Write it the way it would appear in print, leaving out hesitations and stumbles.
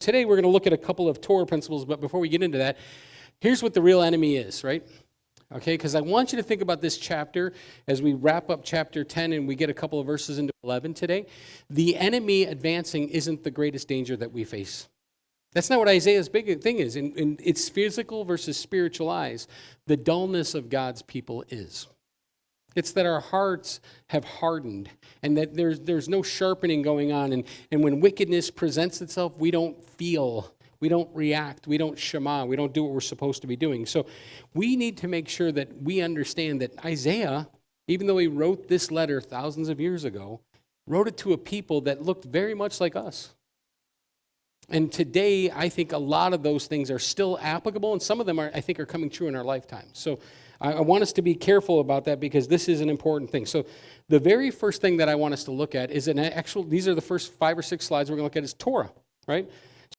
today we're going to look at a couple of Torah principles, but before we get into that, here's what the real enemy is, right? Okay, because I want you to think about this chapter as we wrap up chapter 10 and we get a couple of verses into 11 today. The enemy advancing isn't the greatest danger that we face. That's not what Isaiah's big thing is. In its physical versus spiritual eyes, the dullness of God's people is. It's that our hearts have hardened and that there's no sharpening going on. And when wickedness presents itself, we don't feel, we don't react, we don't shema, we don't do what we're supposed to be doing. So we need to make sure that we understand that Isaiah, even though he wrote this letter thousands of years ago, wrote it to a people that looked very much like us. And today, I think a lot of those things are still applicable, and some of them I think are coming true in our lifetime. So I want us to be careful about that because this is an important thing. So the very first thing that I want us to look at is these are the first 5 or 6 slides we're going to look at is Torah, right?